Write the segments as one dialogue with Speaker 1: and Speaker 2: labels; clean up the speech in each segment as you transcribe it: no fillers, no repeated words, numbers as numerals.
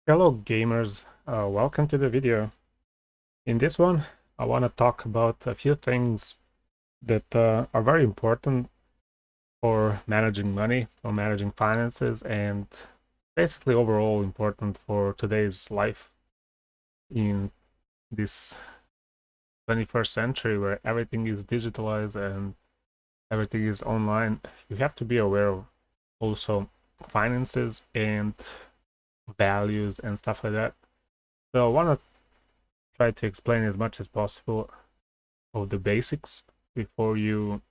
Speaker 1: Hello gamers, welcome to the video. In this one, I want to talk about a few things that are very important for managing money, for managing finances, and basically overall important for today's life in this 21st century where everything is digitalized and everything is online. You have to be aware of also finances and values and stuff like that. So I want to try to explain as much as possible of the basics before you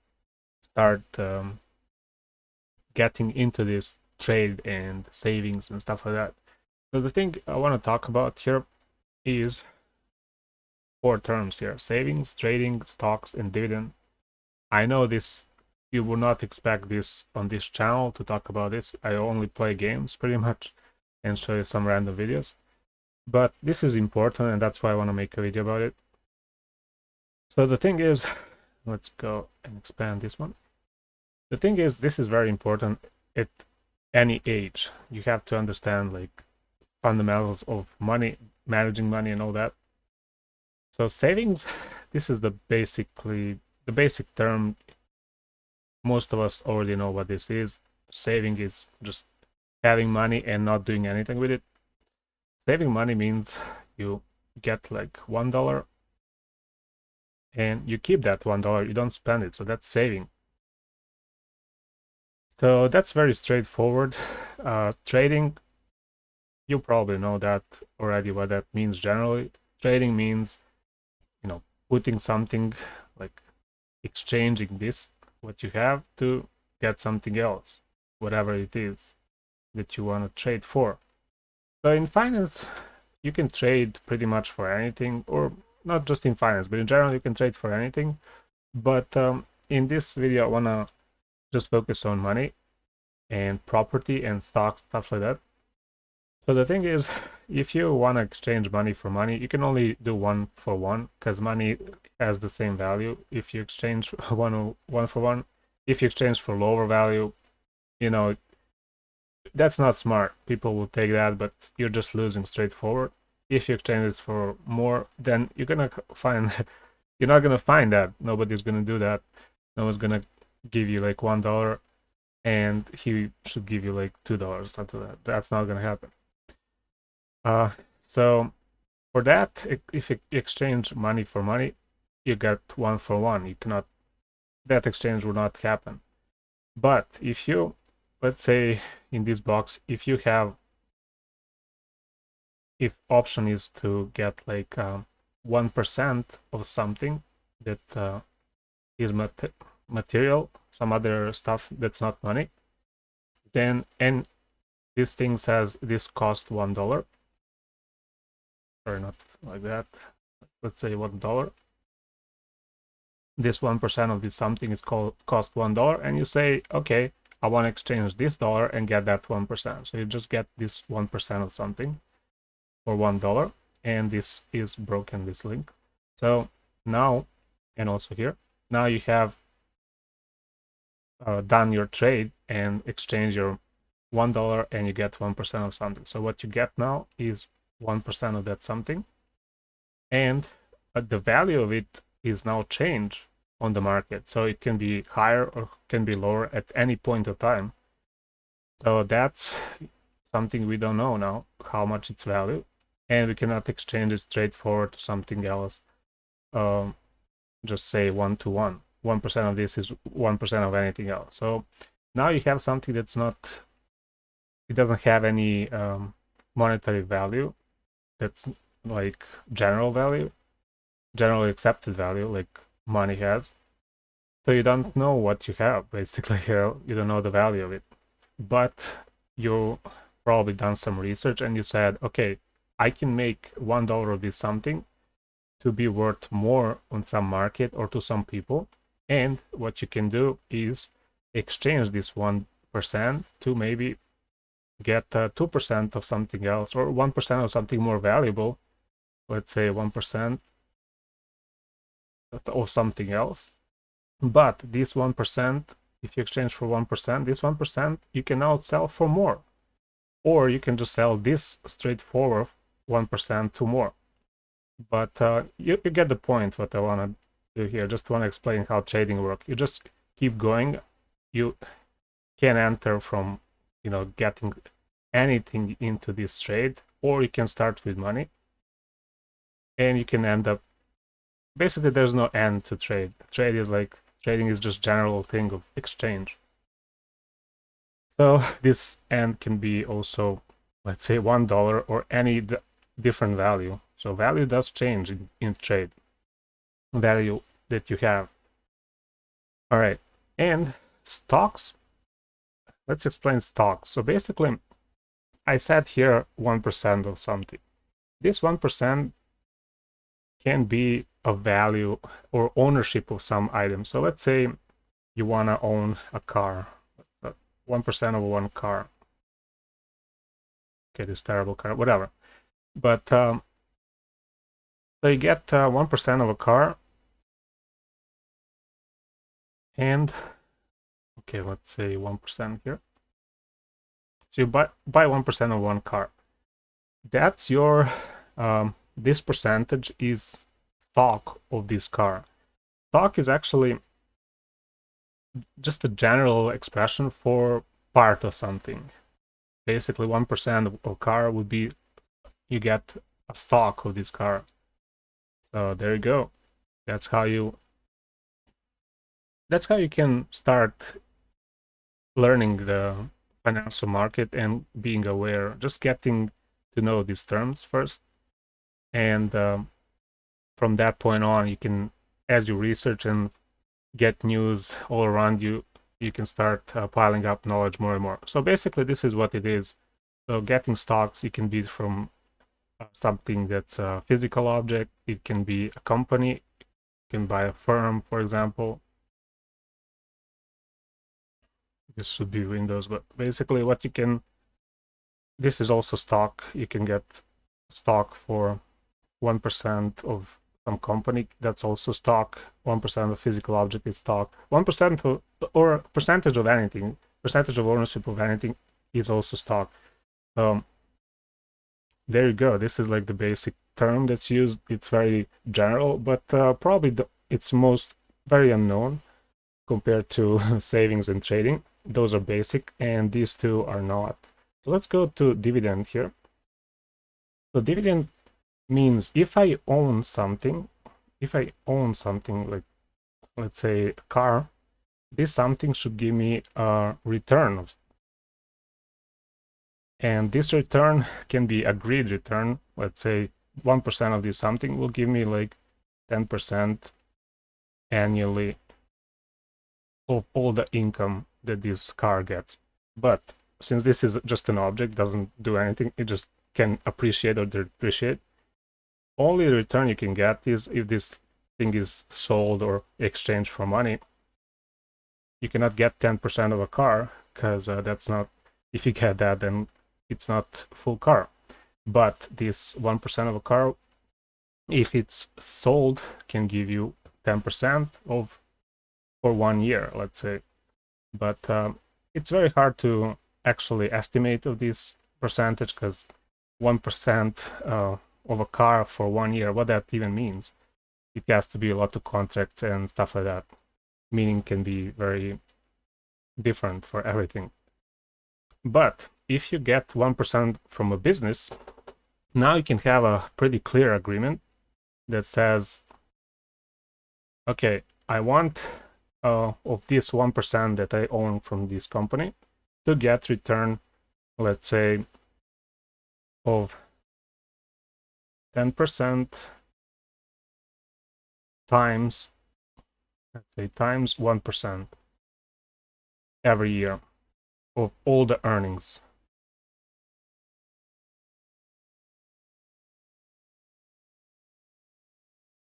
Speaker 1: start getting into this trade and savings and stuff like that. So the thing I want to talk about here is four terms here: savings, trading, stocks, and dividend. I know this you would not expect this on this channel to talk about this. I only play games pretty much and show you some random videos. But this is important and that's why I want to make a video about it. So the thing is, let's go and expand this one. The thing is, this is very important at any age. You have to understand like fundamentals of money, managing money and all that. So savings, this is the basic term. Most of us already know what this is. Saving is just having money and not doing anything with it. Saving money means you get like $1 and you keep that $1. You don't spend it. So that's saving. So that's very straightforward. Trading, you probably know that already what that means generally. Trading means, putting something like exchanging this, what you have, to get something else, whatever it is that you want to trade for. So in finance, you can trade pretty much for anything, or not just in finance, but in general, you can trade for anything. But in this video, I want to just focus on money and property and stocks, stuff like that. So the thing is, if you want to exchange money for money, you can only do one for one because money has the same value. If you exchange one for one, if you exchange for lower value, you know, that's not smart. People will take that, but you're just losing straightforward. If you exchange it for more, then you're gonna find you're not gonna find that. Nobody's gonna do that. No one's gonna give you like $1 and he should give you like $2, something like that. That's not gonna happen. Uh, so for that, if you exchange money for money, you get one for one. You cannot, that exchange will not happen. But if you, let's say in this box, if you have, if option is to get like 1% of something that is material, some other stuff that's not money, then, and this thing says this cost $1, or not like that, let's say $1. This 1% of this something is called cost $1, and you say, okay, I want to exchange this dollar and get that 1%. So you just get this 1% of something for $1, and this is broken, this link. So now, and also here, now you have done your trade and exchange your $1 and you get 1% of something. So what you get now is 1% of that something, and the value of it is now changed on the market. So it can be higher or can be lower at any point of time. So that's something we don't know now, how much its value, and we cannot exchange it straightforward to something else. Just say 1 to 1. 1% of this is 1% of anything else. So now you have something that's not, it doesn't have any monetary value. That's like general value, generally accepted value, like money has. So you don't know what you have, basically. You don't know the value of it. But you probably done some research and you said, okay, I can make $1 of this something to be worth more on some market or to some people. And what you can do is exchange this 1% to maybe get 2% of something else, or 1% of something more valuable. Let's say 1% of something else. But this 1%, if you exchange for 1%, this 1% you can now sell for more. or you can just sell this straightforward 1% to more. But you get the point what I want to do here. Just want to explain how trading works. You just keep going. You can enter from, getting anything into this trade, or you can start with money and you can end up, basically there's no end to trade. Trading is just general thing of exchange. So this end can be also, let's say, $1 or any different value. So value does change in trade, value that you have. All right, and stocks, let's explain stocks. So basically, I said here 1% of something. This 1% can be a value or ownership of some item. So let's say you want to own a car, 1% of one car. Okay, this terrible car, whatever. But so you get 1% of a car, and okay, let's say 1% here. So you buy 1% of one car. That's your this percentage is stock of this car. Stock is actually just a general expression for part of something. Basically, 1% of a car would be you get a stock of this car. So there you go. That's how you can start learning the financial market and being aware, just getting to know these terms first. And from that point on, you can, as you research and get news all around you, you can start piling up knowledge more and more. So basically, this is what it is. So getting stocks, it can be from something that's a physical object. It can be a company. You can buy a firm, for example. This should be Windows, but basically what you can, this is also stock. You can get stock for 1% of some company, that's also stock. 1% of physical object is stock. 1% of, or percentage of anything, percentage of ownership of anything is also stock. There you go. This is like the basic term that's used. It's very general, but probably it's most very unknown compared to savings and trading. Those are basic, and these two are not. So let's go to dividend here. So dividend means if I own something, like, let's say, a car, this something should give me a return. And this return can be agreed return. Let's say 1% of this something will give me like 10% annually of all the income that this car gets. But since this is just an object, doesn't do anything, it just can appreciate or depreciate. Only the return you can get is if this thing is sold or exchanged for money. You cannot get 10% of a car, because that's not, if you get that, then it's not full car. But this 1% of a car, if it's sold, can give you 10% of for 1 year, let's say. But it's very hard to actually estimate of this percentage, because 1% of a car for 1 year, what that even means. It has to be a lot of contracts and stuff like that. Meaning can be very different for everything. But if you get 1% from a business, now you can have a pretty clear agreement that says, okay, I want of this 1% that I own from this company to get return, let's say, of 10% times, let's say, times 1% every year of all the earnings.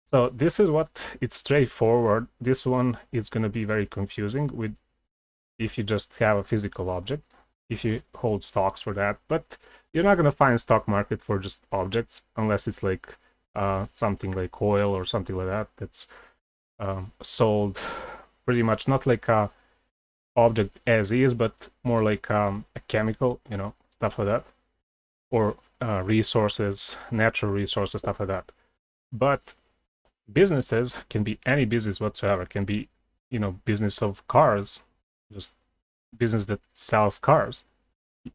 Speaker 1: So this is what it's straightforward. This one is going to be very confusing with if you just have a physical object, if you hold stocks for that. But you're not going to find stock market for just objects unless it's like something like oil or something like that that's sold pretty much not like a object as is, but more like a chemical, stuff like that, or resources, natural resources, stuff like that. But businesses can be any business whatsoever. It can be, business of cars, just business that sells cars.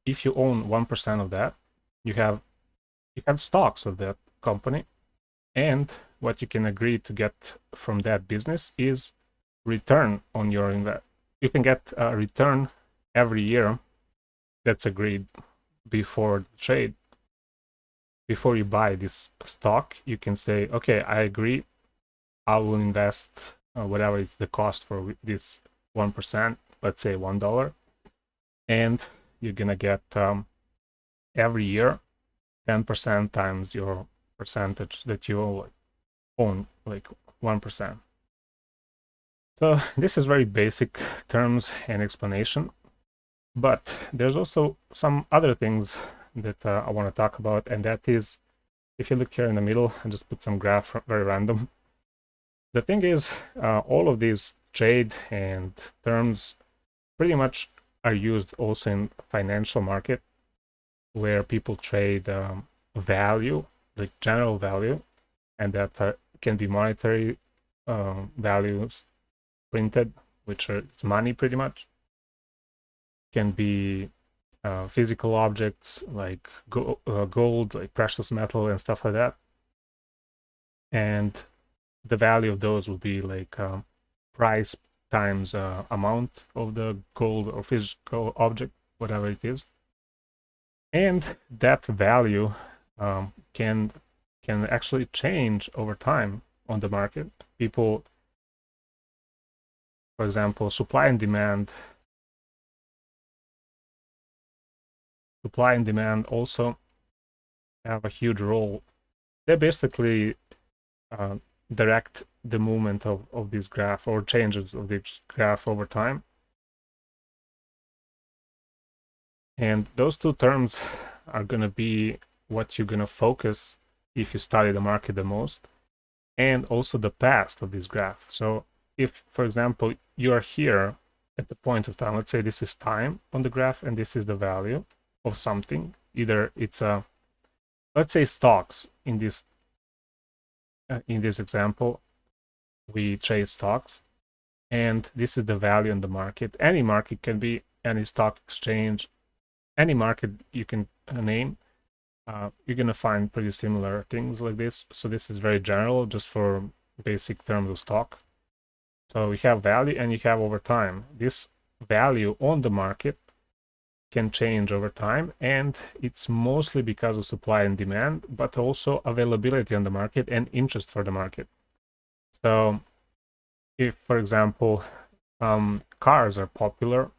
Speaker 1: If you own 1% of that, you have stocks of that company, and what you can agree to get from that business is return on your invest. You can get a return every year that's agreed before the trade. Before you buy this stock, you can say, okay, I agree, I will invest whatever is the cost for this 1%, let's say $1, and you're gonna get every year 10% times your percentage that you own, like 1%. So this is very basic terms and explanation, but there's also some other things that I want to talk about, and that is, if you look here in the middle, I just put some graph, very random. The thing is, all of these trade and terms pretty much are used also in financial market, where people trade value, like general value, and that can be monetary values printed, which are it's money pretty much. Can be physical objects like gold, like precious metal and stuff like that. And the value of those will be like price times amount of the gold or physical object, whatever it is. And that value can actually change over time on the market. People, for example, supply and demand also have a huge role. They basically direct the movement of this graph, or changes of this graph over time. And those two terms are going to be what you're going to focus if you study the market the most, and also the past of this graph. So if, for example, you are here at the point of time, let's say this is time on the graph and this is the value of something, either it's a, let's say stocks. In this example, we trade stocks, and this is the value in the market. Any market can be any stock exchange, any market you can name. You're gonna find pretty similar things like this. So this is very general, just for basic terms of stock. So we have value and you have over time. This value on the market can change over time, and it's mostly because of supply and demand, but also availability on the market and interest for the market. So if, for example, cars are popular,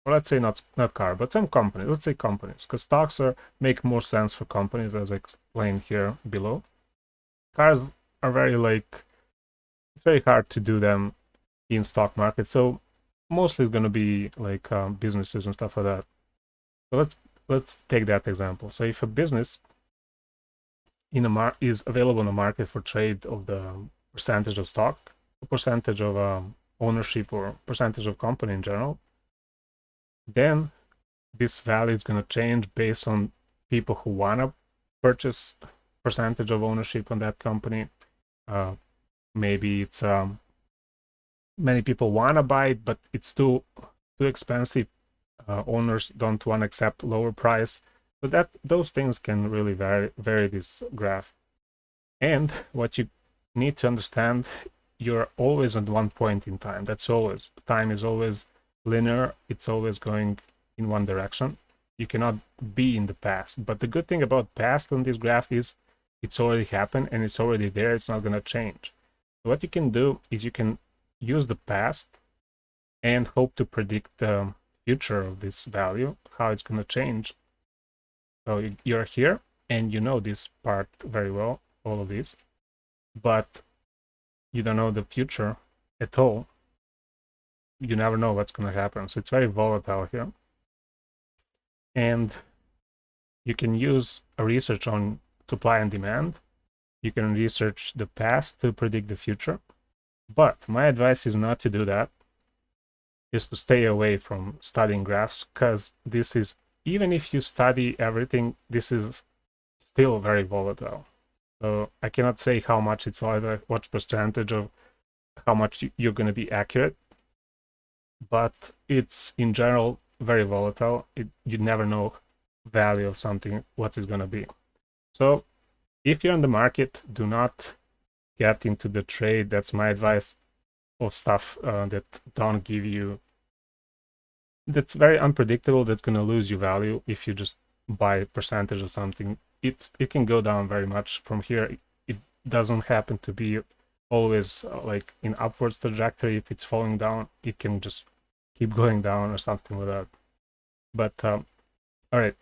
Speaker 1: or let's say not car, but some companies, let's say companies, because stocks make more sense for companies, as I explained here below. Cars are it's very hard to do them in stock market, so mostly it's going to be like businesses and stuff like that. So let's take that example. So if a business is available in the market for trade of the percentage of stock, percentage of ownership, or percentage of company in general, then this value is going to change based on people who want to purchase percentage of ownership on that company. Maybe it's many people want to buy it, but it's too expensive. Owners don't want to accept lower price. So those things can really vary this graph. And what you need to understand, you're always at one point in time. That's always, time is always linear. It's always going in one direction. You cannot be in the past. But the good thing about past on this graph is it's already happened and it's already there. It's not going to change. So what you can do is you can use the past and hope to predict the future of this value, how it's going to change. So you're here and you know this part very well, all of this, but you don't know the future at all. You never know what's going to happen. So it's very volatile here. And you can use a research on supply and demand. You can research the past to predict the future. But my advice is not to do that. Is to stay away from studying graphs, because this is even if you study everything, this is still very volatile. So I cannot say how much it's volatile, what percentage of how much you're going to be accurate, but it's in general very volatile. You never know value of something, what it's going to be. So if you're in the market, do not get into the trade. That's my advice, of stuff that don't give you, that's very unpredictable, that's going to lose you value if you just buy a percentage of something. It can go down very much from here. It doesn't happen to be always like in upwards trajectory. If it's falling down, it can just keep going down or something like that. But all right,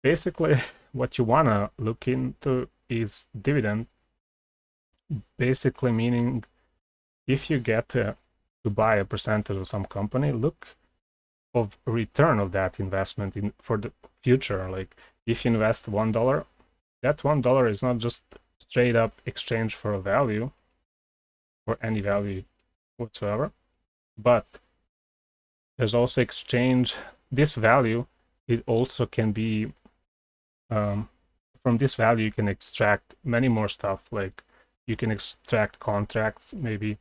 Speaker 1: basically what you want to look into is dividend, basically meaning if you get to buy a percentage of some company, look of return of that investment in for the future. Like if you invest $1, that $1 is not just straight up exchange for a value or any value whatsoever, but there's also exchange. This value, it also can be from this value you can extract many more stuff. Like you can extract contracts maybe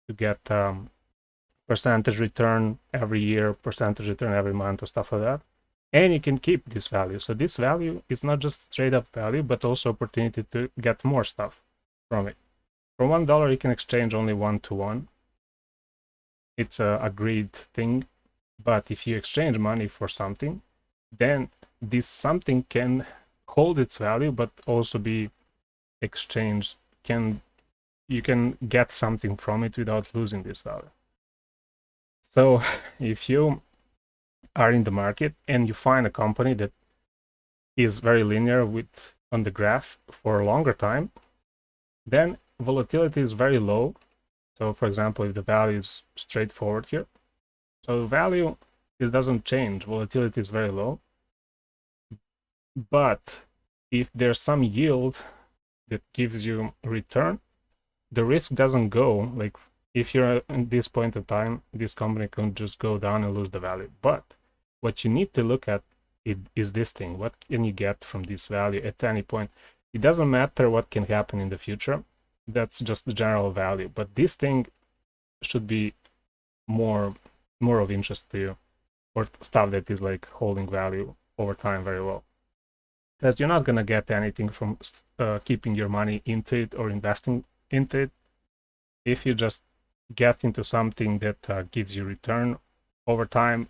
Speaker 1: to get percentage return every year, percentage return every month, or stuff like that. And you can keep this value. So this value is not just straight up value, but also opportunity to get more stuff from it. For $1, you can exchange only 1-to-1. It's a agreed thing. But if you exchange money for something, then this something can hold its value, but also be exchanged. You can get something from it without losing this value. So if you are in the market and you find a company that is very linear with on the graph for a longer time, then volatility is very low. So for example, if the value is straightforward here, so value, it doesn't change, volatility is very low. But if there's some yield that gives you return, the risk doesn't go. Like if you're at this point of time, this company can just go down and lose the value. But what you need to look at is this thing. What can you get from this value at any point? It doesn't matter what can happen in the future. That's just the general value. But this thing should be more of interest to you, or stuff that is like holding value over time very well. Because you're not going to get anything from keeping your money into it or investing into it. If you just get into something that gives you return over time,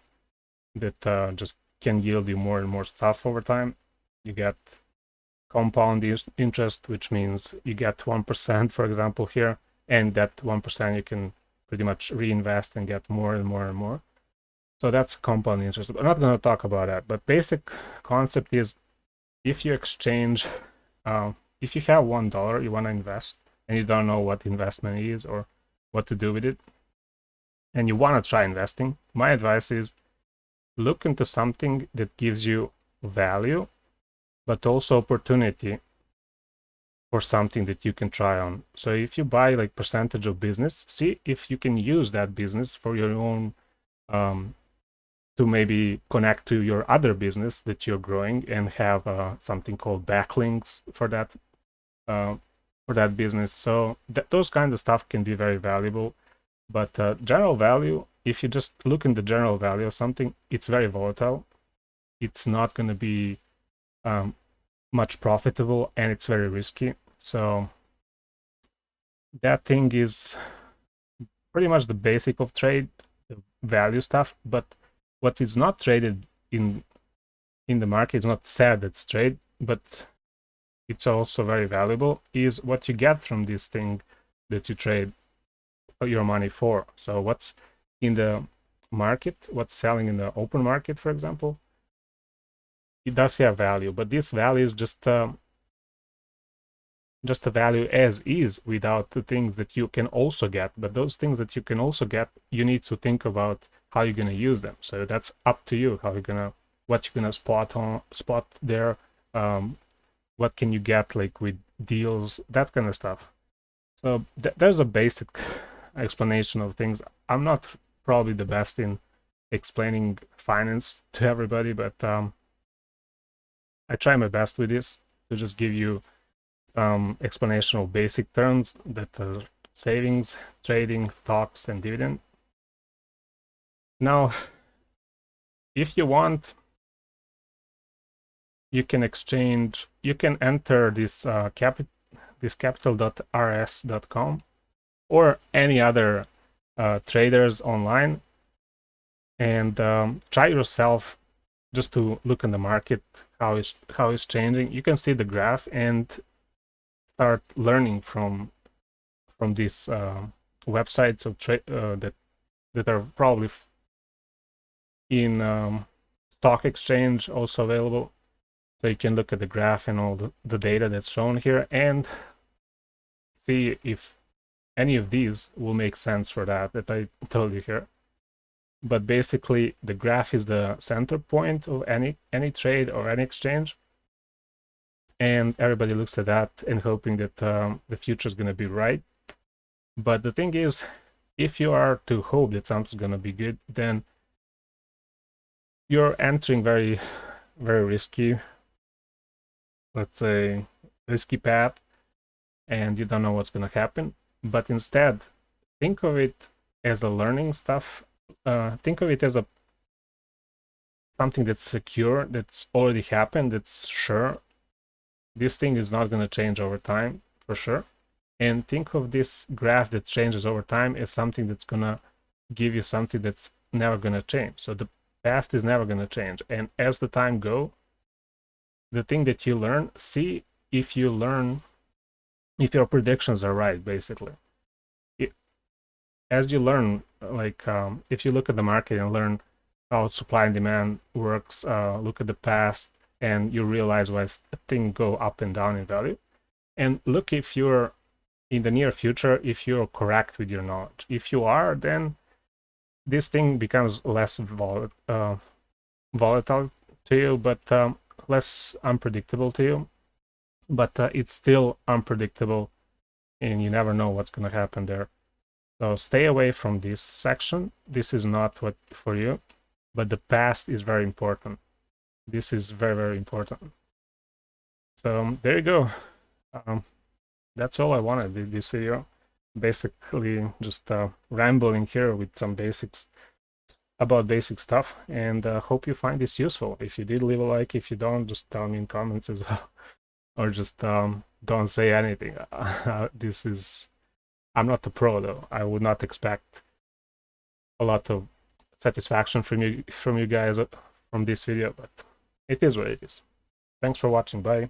Speaker 1: that just can yield you more and more stuff over time, you get compound interest, which means you get 1%, for example, here, and that 1% you can pretty much reinvest and get more and more and more. So that's compound interest. I'm not going to talk about that, but basic concept is if you exchange, if you have $1 you want to invest and you don't know what investment is or what to do with it, and you want to try investing, my advice is look into something that gives you value, but also opportunity for something that you can try on. So if you buy like percentage of business, see if you can use that business for your own, to maybe connect to your other business that you're growing and have something called backlinks for that business. So those kind of stuff can be very valuable. But general value, if you just look in the general value of something, it's very volatile. It's not going to be much profitable, and it's very risky. So that thing is pretty much the basic of trade, the value stuff. But what is not traded in the market is not said it's trade, but it's also very valuable, is what you get from this thing that you trade your money for. So what's in the market, what's selling in the open market, for example, it does have value, but this value is just a value as is without the things that you can also get. But those things that you can also get, you need to think about how you're going to use them. So that's up to you, how you're gonna, what you're gonna spot there, what can you get like with deals, that kind of stuff. So there's a basic explanation of things. I'm not probably the best in explaining finance to everybody, but I try my best with this to just give you some explanation of basic terms that are savings, trading, stocks, and dividend. Now, if you want, you can enter this this capital.rs.com or any other traders online, and try yourself just to look in the market how it's changing. You can see the graph and start learning from these websites of that are probably in stock exchange also available. So you can look at the graph and all the data that's shown here and see if any of these will make sense for that I told you here. But basically, the graph is the center point of any trade or any exchange, and everybody looks at that and hoping that the future is going to be right. But the thing is, if you are to hope that something's going to be good, then you're entering very, very risky, let's say, risky path, and you don't know what's going to happen. But instead, think of it as a learning stuff. Think of it as something that's secure, that's already happened, that's sure. This thing is not going to change over time, for sure. And think of this graph that changes over time as something that's going to give you something that's never going to change. So the past is never going to change. And as the time goes, the thing that you learn, see if you learn, if your predictions are right, basically. As you learn, like if you look at the market and learn how supply and demand works, look at the past, and you realize why things go up and down in value. And look if you're in the near future, if you're correct with your knowledge. If you are, then this thing becomes less volatile to you, but less unpredictable to you. But it's still unpredictable, and you never know what's going to happen there. So stay away from this section. This is not what for you, but the past is very important. This is very, very important. So there you go. That's all I wanted with this video. Basically just rambling here with some basics about basic stuff, and hope you find this useful. If you did, leave a like. If you don't, just tell me in comments as well, or just don't say anything. I'm not a pro though. I would not expect a lot of satisfaction from you guys from this video, but it is what it is. Thanks for watching. Bye.